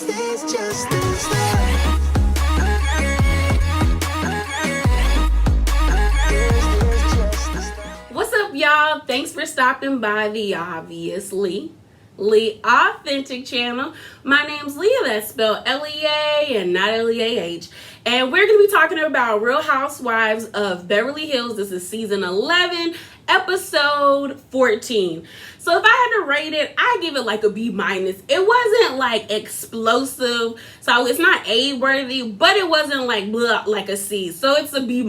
What's up, y'all? Thanks for stopping by the obviously Lee Authentic channel. My name's Leah, that's spelled L-E-A and not L-E-A-H. And we're going to be talking about Real Housewives of Beverly Hills. This is season 11, episode 14. So if I had to rate it, I give it like a B-. It wasn't like explosive, so it's not A-worthy, but it wasn't like blah, like a C. So it's a B-.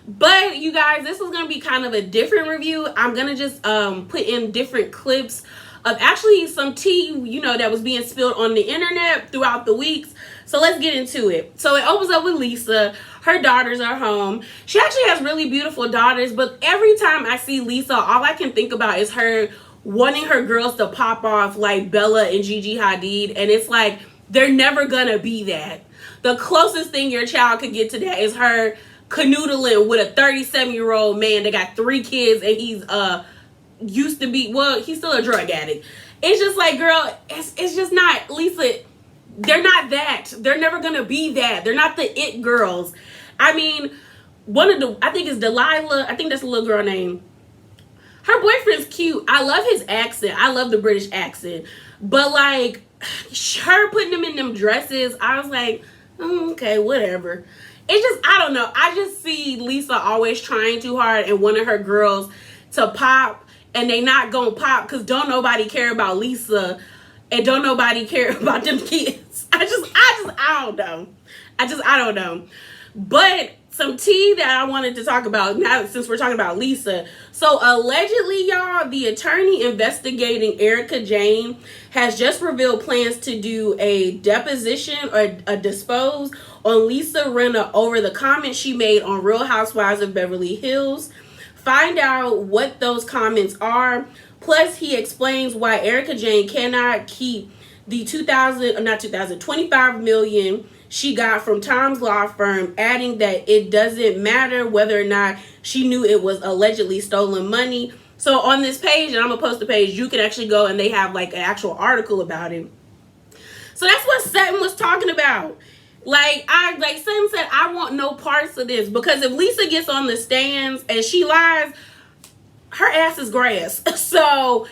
But you guys, this is going to be kind of a different review. I'm going to just put in different clips of actually some tea, you know, that was being spilled on the internet throughout the weeks. So let's get into it. So it opens up with Lisa. Her daughters are home. She actually has really beautiful daughters, but every time I see Lisa, all I can think about is her wanting her girls to pop off like Bella and Gigi Hadid. And it's like, they're never gonna be that. The closest thing your child could get to that is her canoodling with a 37-year-old man that got 3 kids, and he's used to be, well, he's still a drug addict. It's just like, girl, it's just not, Lisa, they're not that. They're never gonna be that. They're not the it girls. I mean, I think it's Delilah, I think that's a little girl name. Her boyfriend's cute. I love his accent. I love the British accent. But like, her putting them in them dresses, I was like, okay, whatever. It's just, I don't know. I just see Lisa always trying too hard and wanting her girls to pop, and they not gonna pop because don't nobody care about Lisa and don't nobody care about them kids. I don't know. I don't know. But some tea that I wanted to talk about now, since we're talking about Lisa. So allegedly, y'all, the attorney investigating Erica Jane has just revealed plans to do a deposition or a dispose on Lisa Rinna over the comments she made on Real Housewives of Beverly Hills. Find out what those comments are. Plus, he explains why Erica Jane cannot keep the $25 million she got from Tom's law firm, adding that it doesn't matter whether or not she knew it was allegedly stolen money. So on this page, and I'm gonna post the page, you can actually go and they have like an actual article about it. So that's what Sutton was talking about. Sutton said, I want no parts of this, because if Lisa gets on the stands and she lies, her ass is grass. So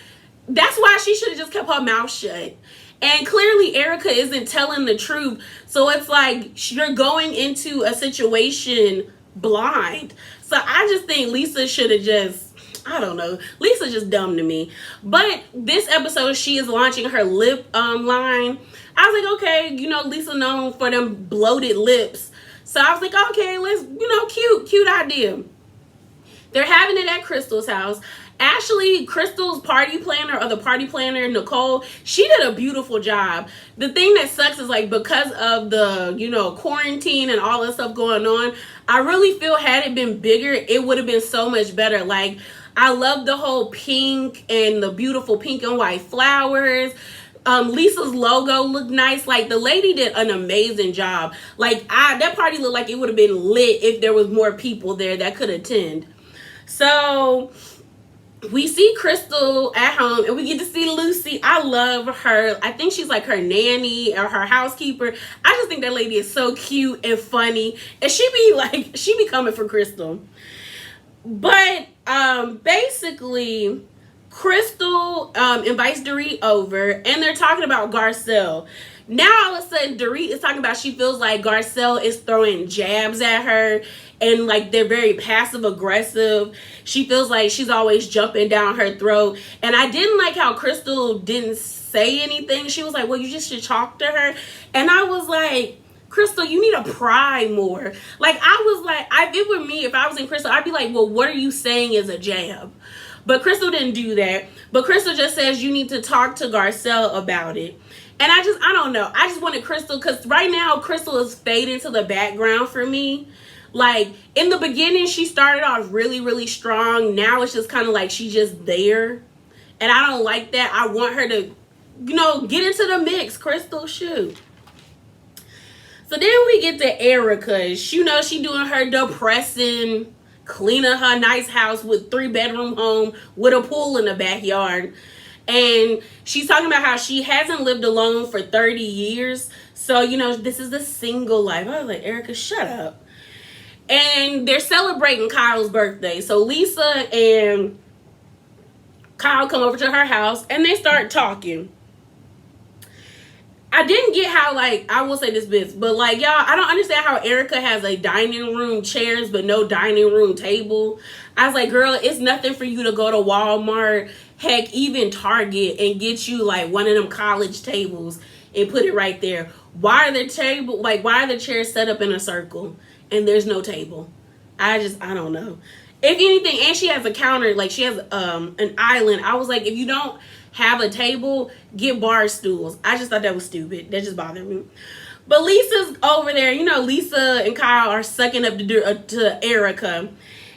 that's why she should have just kept her mouth shut. And clearly Erica isn't telling the truth. So it's like you're going into a situation blind. So I just think Lisa should have just, I don't know. Lisa's just dumb to me. But this episode, she is launching her lip line. I was like, okay, you know, Lisa known for them bloated lips. So I was like, okay, let's, you know, cute idea. They're having it at Crystal's house. Actually, Crystal's party planner, or the party planner, Nicole, she did a beautiful job. The thing that sucks is like, because of the, you know, quarantine and all that stuff going on, I really feel had it been bigger, it would have been so much better. Like, I love the whole pink and the beautiful pink and white flowers. Lisa's logo looked nice. Like, the lady did an amazing job. Like, that party looked like it would have been lit if there was more people there that could attend. So we see Crystal at home and we get to see Lucy. I love her. I think she's like her nanny or her housekeeper. I just think that lady is so cute and funny. And she be coming for Crystal. But basically, Crystal invites Dorit over and they're talking about Garcelle. Now all of a sudden Dorit is talking about she feels like Garcelle is throwing jabs at her and like they're very passive aggressive. She feels like she's always jumping down her throat. And I didn't like how Crystal didn't say anything. She was like, well, you just should talk to her. And I was like, Crystal, you need to pry more. Like, I was like, if it were me, if I was in Crystal, I'd be like, well, what are you saying is a jab? But Crystal didn't do that. But Crystal just says you need to talk to Garcelle about it. And I don't know. I just wanted Crystal, because right now Crystal is fading to the background for me. Like, in the beginning, she started off really, really strong. Now it's just kind of like she's just there. And I don't like that. I want her to, you know, get into the mix. Crystal, shoot. So then we get to Erica. You know, she doing her depressing, cleaning her nice house with 3-bedroom home with a pool in the backyard. And she's talking about how she hasn't lived alone for 30 years. So, you know, this is the single life. I was like, Erica, shut up. And they're celebrating Kyle's birthday. So Lisa and Kyle come over to her house and they start talking. I didn't get how, like, I will say this bit, but like, y'all, I don't understand how Erica has a dining room chairs but no dining room table. I was like, girl, it's nothing for you to go to Walmart, heck, even Target, and get you like one of them college tables and put it right there. Why are the chairs set up in a circle and there's no table? I don't know. If anything, and she has a counter, like she has an island. I was like, if you don't have a table, get bar stools. I just thought that was stupid. That just bothered me. But Lisa's over there. You know, Lisa and Kyle are sucking up to Erica.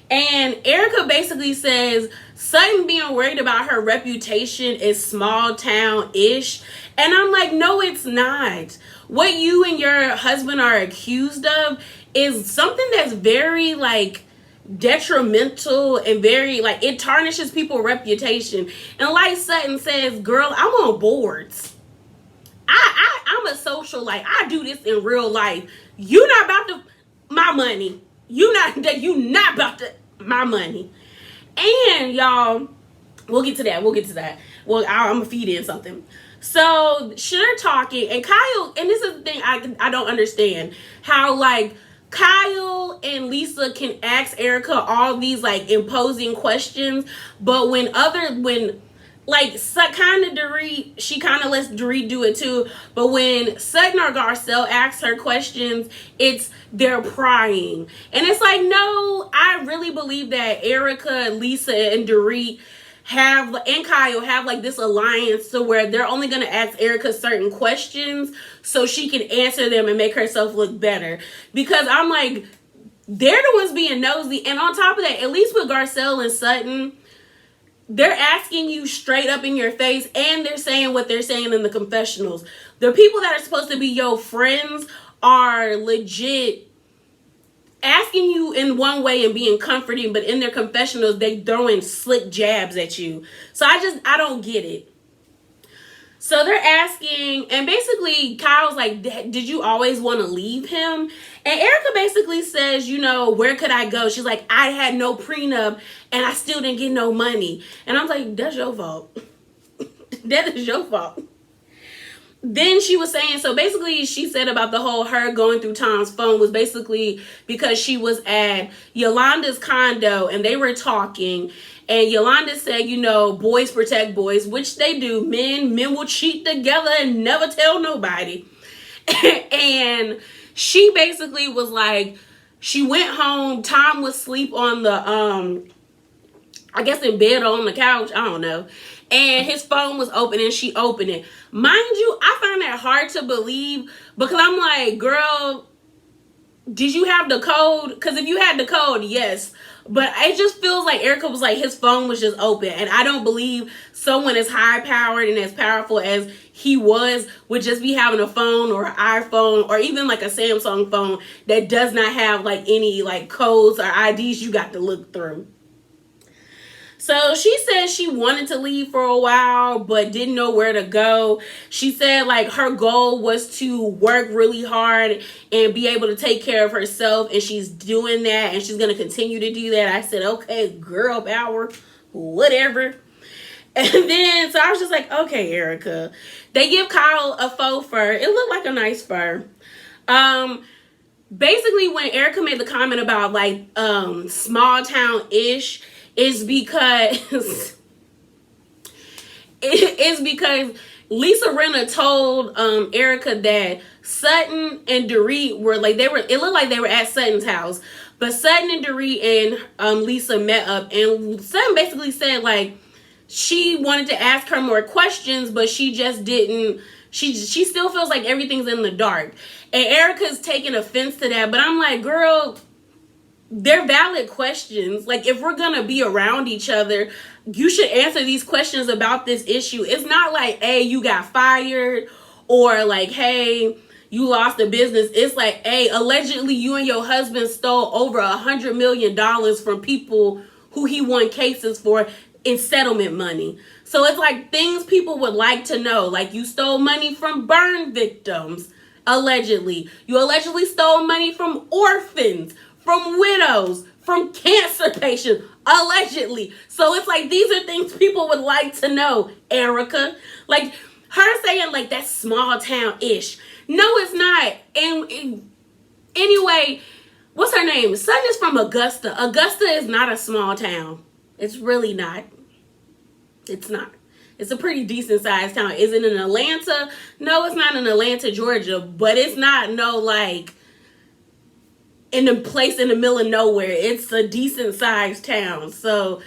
And Erica basically says Sutton being worried about her reputation is small town-ish. And I'm like, no, it's not. What you and your husband are accused of is something that's very, like, detrimental and very, like, it tarnishes people's reputation. And like Sutton says, girl, I'm on boards. I'm a socialite. I do this in real life. You not about to my money. You not about to my money. And y'all, we'll get to that. Well, I'm gonna feed in something. So they're talking, and Kyle, and this is the thing I don't understand, how like Kyle and Lisa can ask Erica all these like imposing questions, but when like kind of Dorit, she kind of lets Dorit do it too. But when Sutton or Garcelle asks her questions, they're prying, and it's like, no, I really believe that Erica, Lisa, and Dorit and Kyle have like this alliance to where they're only going to ask Erica certain questions so she can answer them and make herself look better. Because I'm like, they're the ones being nosy. And on top of that, at least with Garcelle and Sutton, they're asking you straight up in your face, and they're saying what they're saying in the confessionals. The people that are supposed to be your friends are legit asking you in one way and being comforting, but in their confessionals, they throwing slick jabs at you. So I don't get it. So they're asking, and basically Kyle's like, did you always want to leave him? And Erica basically says, you know, where could I go? She's like, I had no prenup and I still didn't get no money. And I'm like, that's your fault. That is your fault. Then she was saying, so basically she said about the whole her going through Tom's phone was basically because she was at Yolanda's condo and they were talking, and Yolanda said, you know, boys protect boys, which they do. Men will cheat together and never tell nobody. And she basically was like, she went home, Tom was asleep on the I guess in bed or on the couch, I don't know. And his phone was open and she opened it. Mind you, I find that hard to believe because I'm like, girl, did you have the code? Because if you had the code, yes. But it just feels like Erica was like, his phone was just open. And I don't believe someone as high powered and as powerful as he would just be having a phone or an iPhone or even like a Samsung phone that does not have like any like codes or IDs you got to look through. So she said she wanted to leave for a while, but didn't know where to go. She said like her goal was to work really hard and be able to take care of herself. And she's doing that and she's going to continue to do that. I said, okay, girl power, whatever. And then, so I was just like, okay, Erica. They give Kyle a faux fur. It looked like a nice fur. Basically, when Erica made the comment about like small town-ish, is because Lisa Rinna told Erica that Sutton and Dorit were like, it looked like they were at Sutton's house, but Sutton and Dorit and Lisa met up, and Sutton basically said like she wanted to ask her more questions, but she just didn't. She still feels like everything's in the dark, and Erica's taking offense to that. But I'm like, girl, they're valid questions. Like, if we're gonna be around each other, you should answer these questions about this issue. It's not like, hey, you got fired, or like, hey, you lost a business. It's like, hey, allegedly you and your husband stole over $100 million from people who he won cases for. in settlement money. So it's like things people would like to know. Like, you stole money from burn victims, allegedly. You allegedly stole money from orphans, from widows, from cancer patients, allegedly. So it's like, these are things people would like to know, Erica. Like, her saying, like, that's small town-ish. No, it's not. And anyway, what's her name? Son is from Augusta. Augusta is not a small town. It's really not. It's not. It's a pretty decent sized town. Is it in Atlanta? No, it's not in Atlanta, Georgia. But it's not like in a place in the middle of nowhere. It's a decent sized town. So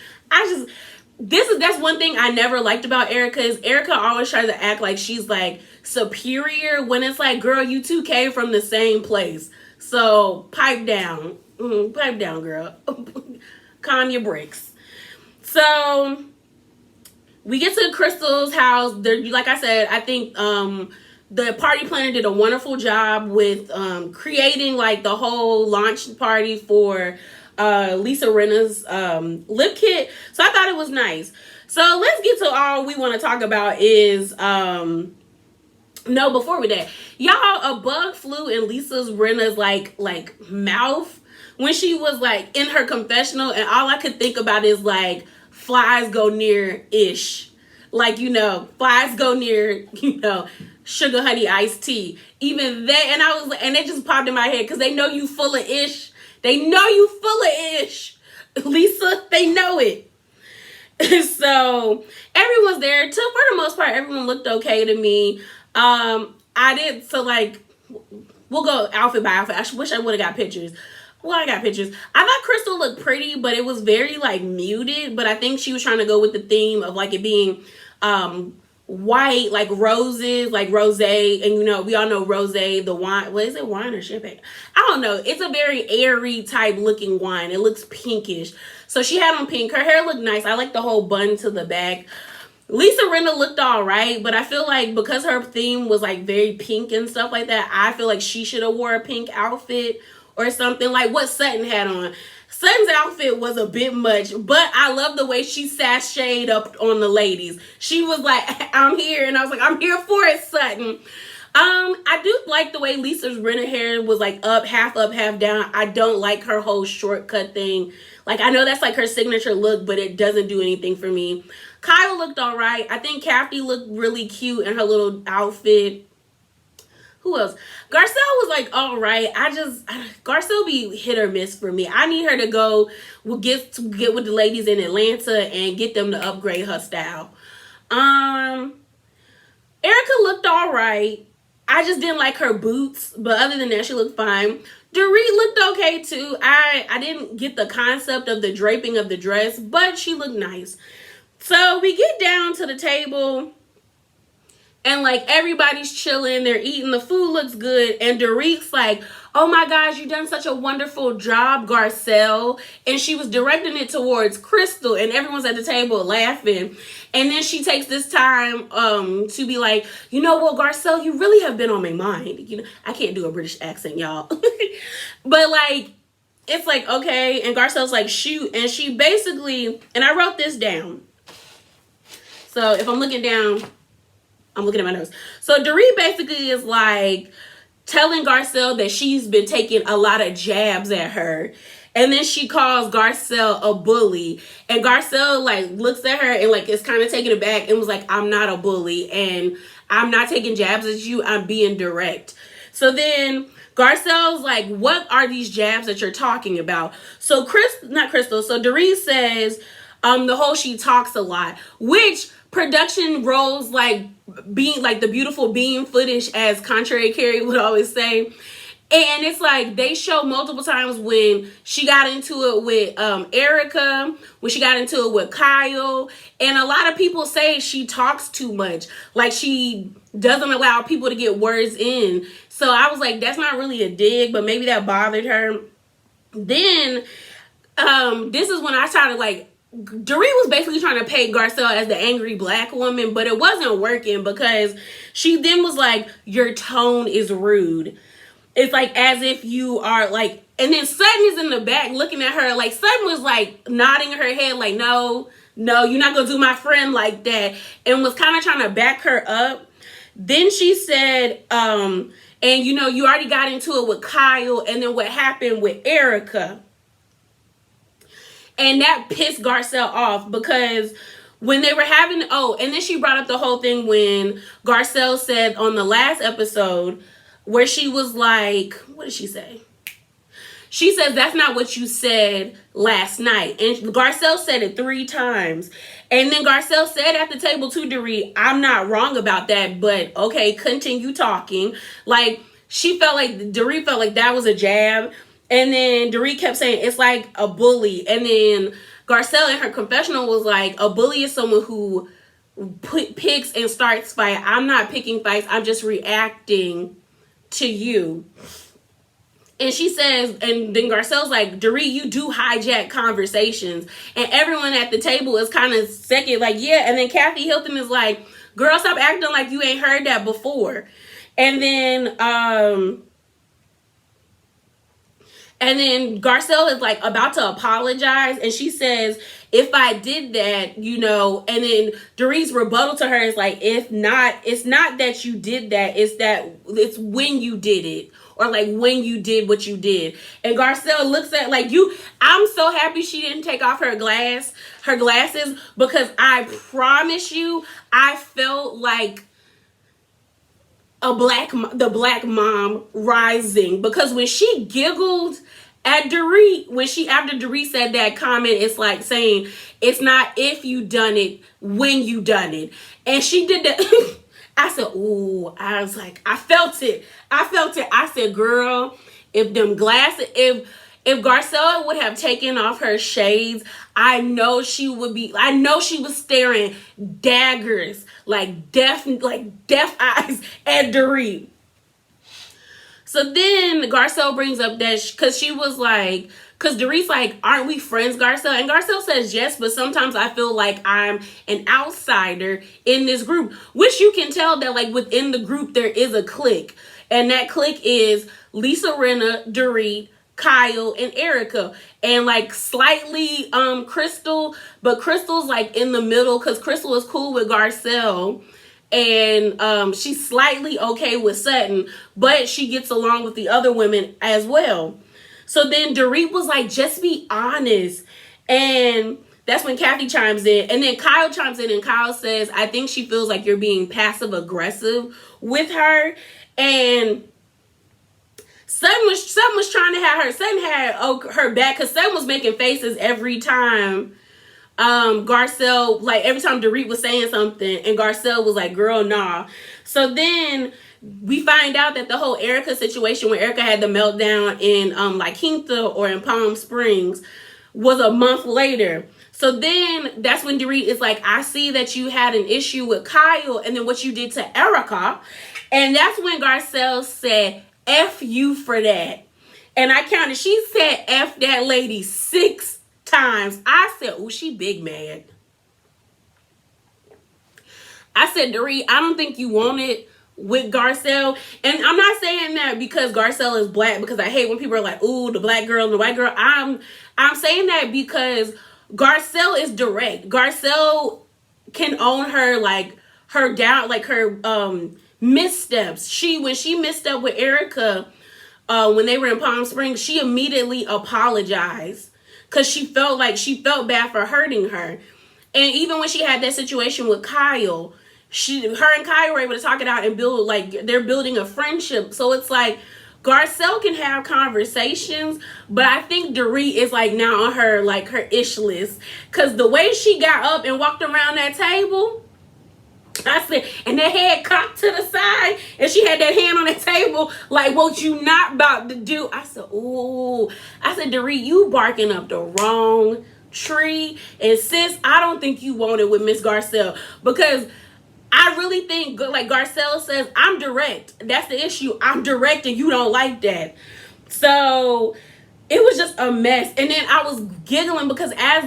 that's one thing I never liked about Erica, is Erica always tries to act like she's like superior, when it's like, girl, you two came from the same place. So pipe down. Pipe down, girl. Calm your brakes. So we get to Crystal's house. Like I said, I think the party planner did a wonderful job with creating like the whole launch party for Lisa Rinna's lip kit. So I thought it was nice. So let's get to all we want to talk about is no, before we did, y'all, a bug flew in Lisa Rinna's like mouth when she was like in her confessional, and all I could think about is like, flies go near ish, like, you know, flies go near, you know, sugar honey iced tea. Even that, and I was like, and it just popped in my head because they know you full of ish. They know you full of ish, Lisa. They know it. So everyone's there. For the most part, everyone looked okay to me. I did, so like, we'll go outfit by outfit. I wish I would have got pictures. Well, I got pictures. I thought Crystal looked pretty, but it was very like muted. But I think she was trying to go with the theme of like it being white, like roses, like rosé. And you know, we all know rosé, the wine. What is it, wine or champagne? I don't know. It's a very airy type looking wine. It looks pinkish. So she had on pink. Her hair looked nice. I like the whole bun to the back. Lisa Rinna looked all right, but I feel like because her theme was like very pink and stuff like that, I feel like she should have wore a pink outfit or something, like what Sutton had on. Sutton's outfit was a bit much, but I love the way she sashayed up on the ladies. She was like, I'm here, and I was like, I'm here for it, Sutton. I do like the way Lisa's Rinna hair was like up, half down. I don't like her whole shortcut thing. Like, I know that's like her signature look, but it doesn't do anything for me. Kyle looked all right. I think Kathy looked really cute in her little outfit. Who else? Garcelle was like, all right. Garcelle be hit or miss for me. I need her to go get with the ladies in Atlanta and get them to upgrade her style. Erica looked all right. I just didn't like her boots, but other than that, she looked fine. Dorit looked okay too. I didn't get the concept of the draping of the dress, but she looked nice. So we get down to the table, and like everybody's chilling, they're eating, the food looks good, and Dorit's like, oh my gosh, you done such a wonderful job, Garcelle. And she was directing it towards Crystal, and everyone's at the table laughing. And then she takes this time to be like, you know what, Garcelle, you really have been on my mind. You know, I can't do a British accent, y'all. But like, it's like, okay. And Garcelle's like, shoot. And she basically, and I wrote this down. So if I'm looking down, I'm looking at my notes. So Dorit basically is like telling Garcelle that she's been taking a lot of jabs at her. And then she calls Garcelle a bully. And Garcelle like looks at her and like is kind of taken aback and was like, I'm not a bully. And I'm not taking jabs at you. I'm being direct. So then Garcelle's like, what are these jabs that you're talking about? So So Dorit says the whole she talks a lot, which production roles like being like the beautiful being footage, as Contrary Carrie would always say. And it's like they show multiple times when she got into it with Erica, when she got into it with Kyle. And a lot of people say she talks too much. Like she doesn't allow people to get words in. So I was like, that's not really a dig, but maybe that bothered her. Then this is when I started like, Dorit was basically trying to paint Garcelle as the angry black woman, but it wasn't working because she then was like, your tone is rude. It's like as if you are like, and then Sutton is in the back looking at her like, Sutton was like nodding her head like, no, no, you're not gonna do my friend like that, and was kind of trying to back her up. Then she said, and you know, you already got into it with Kyle, and then what happened with Erica. And that pissed Garcelle off because when they were having, and then she brought up the whole thing when Garcelle said on the last episode where she was like, what did she say? She says, that's not what you said last night. And Garcelle said it 3 times. And then Garcelle said at the table to Dorit, I'm not wrong about that, but okay, continue talking. Like, Dorit felt like that was a jab. And then Dorit kept saying, it's like a bully. And then Garcelle in her confessional was like, a bully is someone who picks and starts fight. I'm not picking fights. I'm just reacting to you. And she says, and then Garcelle's like, Dorit, you do hijack conversations. And everyone at the table is kind of second, like, yeah. And then Kathy Hilton is like, girl, stop acting like you ain't heard that before. And then Garcelle is like about to apologize. And she says, if I did that, you know, and then Dorit's rebuttal to her is like, it's not that you did that. It's when you did it. Or like when you did what you did. And Garcelle looks at like I'm so happy she didn't take off her glasses, because I promise you, I felt like the black mom rising. Because when she giggled at Dorit, after Dorit said that comment, it's like saying, it's not if you done it, when you done it. And she did that. I said, ooh, I was like, I felt it. I said, girl, if Garcelle would have taken off her shades, I know she was staring daggers, like death eyes at Dorit. So then Garcelle brings up that because she was like, because Dorit's like, aren't we friends, Garcelle? And Garcelle says yes, but sometimes I feel like I'm an outsider in this group. Which you can tell that like within the group there is a clique. And that clique is Lisa Rinna, Dorit, Kyle, and Erica. And like slightly Crystal, but Crystal's like in the middle because Crystal is cool with Garcelle. And she's slightly okay with Sutton, but she gets along with the other women as well. So then Dorit was like, just be honest. And that's when Kathy chimes in. And then Kyle chimes in and Kyle says, I think she feels like you're being passive aggressive with her. And Sutton was trying to have her. Sutton had her back because Sutton was making faces every time Garcelle, like every time Dorit was saying something. And Garcelle was like, girl, nah. So then we find out that the whole Erica situation where Erica had the meltdown in like Quinta or in Palm Springs was a month later. So then that's when Dorit is like, I see that you had an issue with Kyle and then what you did to Erica. And that's when Garcelle said, F you for that. And I counted, she said F that lady 6 times. I said, oh, she big mad. I said, Dorit, I don't think you want it with Garcelle. And I'm not saying that because Garcelle is black, because I hate when people are like, ooh, the black girl and the white girl. I'm saying that because Garcelle is direct. Garcelle can own her, like her down, like her missteps. When she misstepped with Erica when they were in Palm Springs, she immediately apologized because she felt bad for hurting her. And even when she had that situation with Kyle, her and Kyle were able to talk it out and build, like, they're building a friendship. So it's like Garcelle can have conversations, but I think Dorit is like now on her, like, her ish list. Because the way she got up and walked around that table, I said, and that head cocked to the side, and she had that hand on the table, like, what you not about to do? I said, ooh. I said, Dorit, you barking up the wrong tree. And sis, I don't think you want it with Miss Garcelle, because I really think, like Garcelle says, I'm direct. That's the issue. I'm direct and you don't like that. So it was just a mess. And then I was giggling because as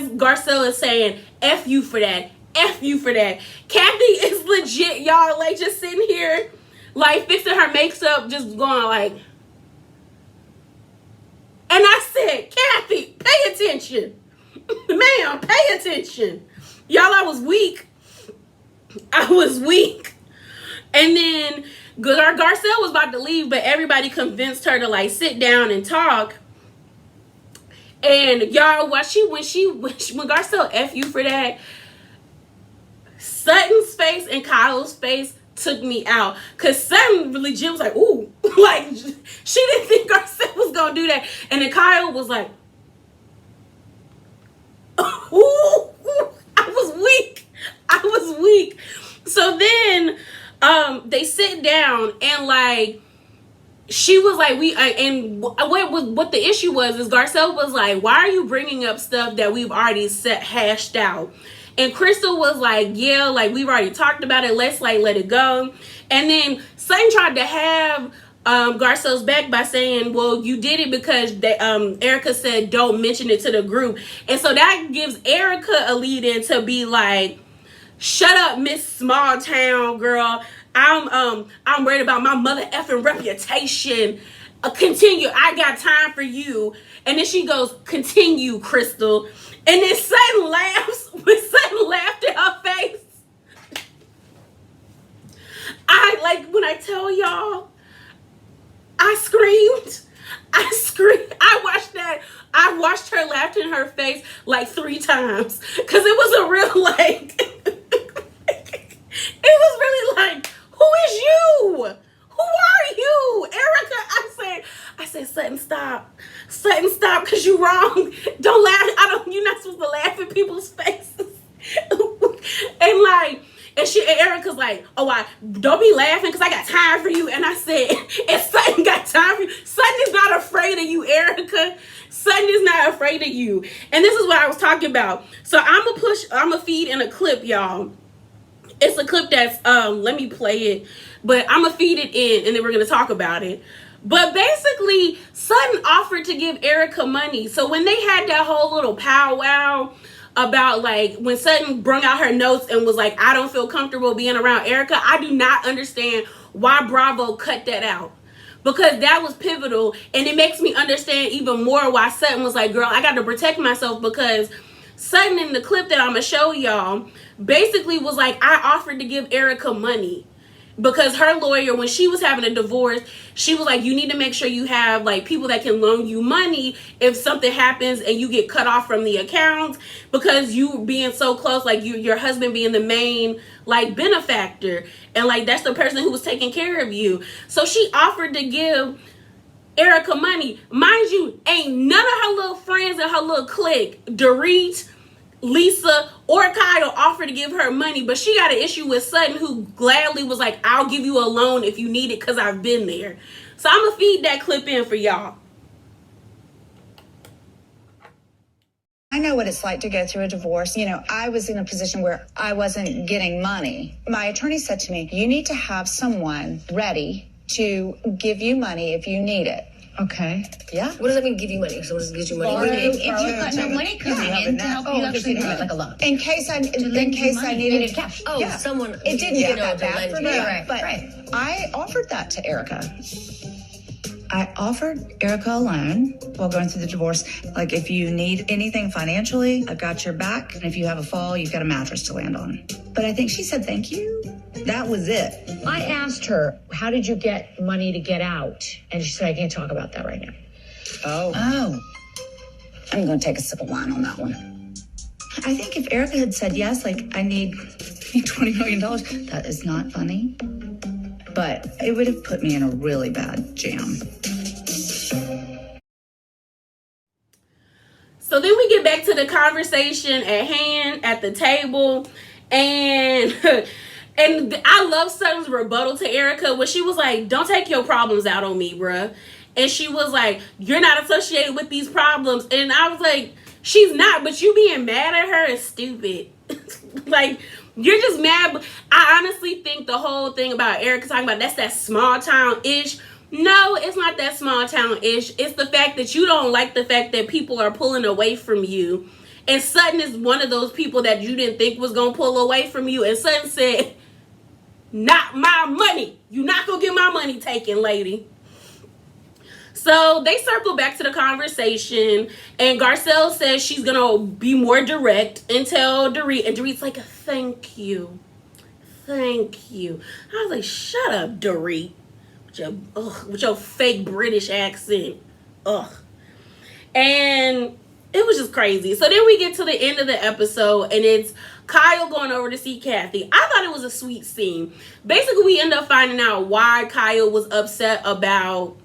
Garcelle is saying, F you for that. F you for that. Kathy is legit, y'all, like just sitting here, like fixing her makeup, just going like. And I said, Kathy, pay attention. Ma'am, pay attention. Y'all, I was weak. And then Garcelle was about to leave, but everybody convinced her to like sit down and talk. And y'all, when Garcelle F you for that, Sutton's face and Kyle's face took me out. Cause Sutton legit was like, ooh, like she didn't think Garcelle was gonna do that. And then Kyle was like, ooh, I was weak. So then they sit down and like she was like, what the issue was is Garcelle was like, why are you bringing up stuff that we've already hashed out? And Crystal was like, yeah, like we've already talked about it, let's like let it go. And then Sutton tried to have Garcelle's back by saying, well, you did it because Erica said don't mention it to the group. And so that gives Erica a lead in to be like, shut up, Miss Small Town Girl. I'm worried about my mother effing reputation. Continue. I got time for you. And then she goes, continue, Crystal. And then Sutton laughs. When Sutton laughed in her face, when I tell y'all, I screamed. I watched her laugh in her face like 3 times. Because it was a real like, it was really like, who is you? Who are you? Erica, I said, Sutton, stop. Sutton, stop, because you're wrong. Don't laugh. You're not supposed to laugh in people's faces. And Erica's like, oh, don't be laughing because I got time for you. And I said, and Sutton got time for you. Sutton is not afraid of you, Erica. Sutton is not afraid of you. And this is what I was talking about. So I'm going to feed in a clip, y'all. It's a clip that's, let me play it. But I'm going to feed it in and then we're going to talk about it. But basically, Sutton offered to give Erica money. So when they had that whole little powwow about like when Sutton brung out her notes and was like, I don't feel comfortable being around Erica, I do not understand why Bravo cut that out. Because that was pivotal. And it makes me understand even more why Sutton was like, girl, I got to protect myself. Because Sutton in the clip that I'm going to show y'all basically was like, I offered to give Erica money. Because her lawyer, when she was having a divorce, she was like, you need to make sure you have like people that can loan you money if something happens and you get cut off from the account, because you being so close, like your husband being the main like benefactor, and like that's the person who was taking care of you. So she offered to give Erica money. Mind you, ain't none of her little friends and her little clique, Dorit, Lisa, or Kyle offered to give her money, but she got an issue with Sutton, who gladly was like, I'll give you a loan if you need it because I've been there. So I'm going to feed that clip in for y'all. I know what it's like to go through a divorce. You know, I was in a position where I wasn't getting money. My attorney said to me, you need to have someone ready to give you money if you need it. Okay. Yeah. What does that mean, give you money? If someone gives you money, If you've got no money coming in to help you actually do it, like a loan. In case I needed cash. Oh, yeah. Someone. It didn't get that bad for me, right, but I offered that to Erica. I offered Erica a loan while going through the divorce. Like, if you need anything financially, I've got your back. And if you have a fall, you've got a mattress to land on. But I think she said thank you. That was it. I asked her, how did you get money to get out? And she said, I can't talk about that right now. Oh. I'm going to take a sip of wine on that one. I think if Erica had said yes, like, I need $20 million, that is not funny. But it would have put me in a really bad jam. So then we get back to the conversation at hand at the table, and I love Sutton's rebuttal to Erica when she was like, don't take your problems out on me, bruh. And she was like, you're not associated with these problems. And I was like, she's not, but you being mad at her is stupid. Like, you're just mad. I honestly think the whole thing about Erica talking about that's that small town-ish. No, it's not that small town-ish. It's the fact that you don't like the fact that people are pulling away from you. And Sutton is one of those people that you didn't think was going to pull away from you. And Sutton said, not my money. You're not going to get my money taken, lady. So they circle back to the conversation, and Garcelle says she's gonna be more direct and tell Dorit, and Dorit's like, thank you. Thank you. I was like, shut up, Dorit. With your fake British accent. Ugh. And it was just crazy. So then we get to the end of the episode, and it's Kyle going over to see Kathy. I thought it was a sweet scene. Basically, we end up finding out why Kyle was upset about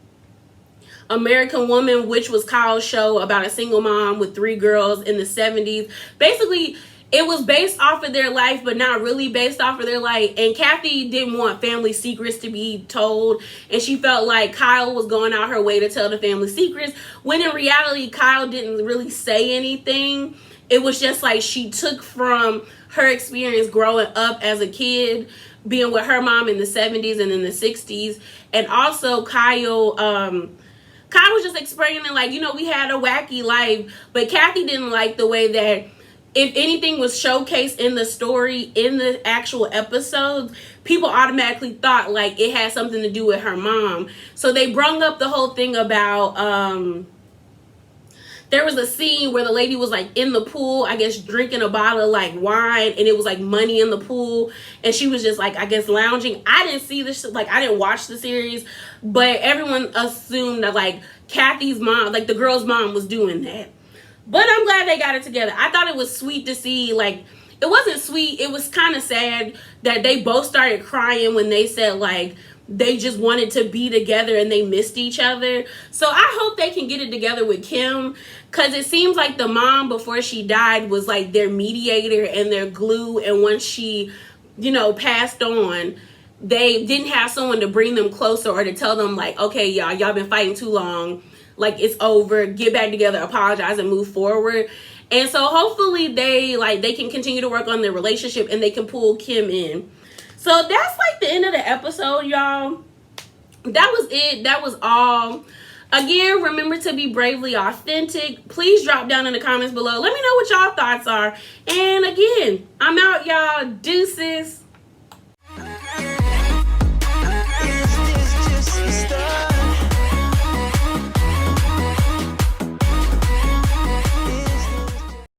American Woman, which was Kyle's show about a single mom with 3 girls in the 70s. Basically, it was based off of their life, but not really based off of their life. And Kathy didn't want family secrets to be told. And she felt like Kyle was going out her way to tell the family secrets. When in reality, Kyle didn't really say anything. It was just like she took from her experience growing up as a kid, being with her mom in the 70s and in the 60s. And also Kyle was just explaining like, we had a wacky life. But Kathy didn't like the way that if anything was showcased in the story, in the actual episodes, people automatically thought like it had something to do with her mom. So they brung up the whole thing about, there was a scene where the lady was like in the pool, I guess drinking a bottle of like wine, and it was like money in the pool. And she was just like, I guess lounging. I didn't see this, like I didn't watch the series, but everyone assumed that like Kathy's mom, like the girl's mom was doing that. But I'm glad they got it together. I thought it was sweet to see, like, it wasn't sweet. It was kind of sad that they both started crying when they said, like, they just wanted to be together and they missed each other. So I hope they can get it together with Kim, because it seems like the mom before she died was like their mediator and their glue. And once she, passed on, they didn't have someone to bring them closer or to tell them like, okay, y'all been fighting too long. Like, it's over, get back together, apologize, and move forward. And so hopefully they can continue to work on their relationship and they can pull Kim in. So that's like the end of the episode, y'all. That was it. That was all. Again, remember to be bravely authentic. Please drop down in the comments below. Let me know what y'all thoughts are. And again, I'm out, y'all. Deuces.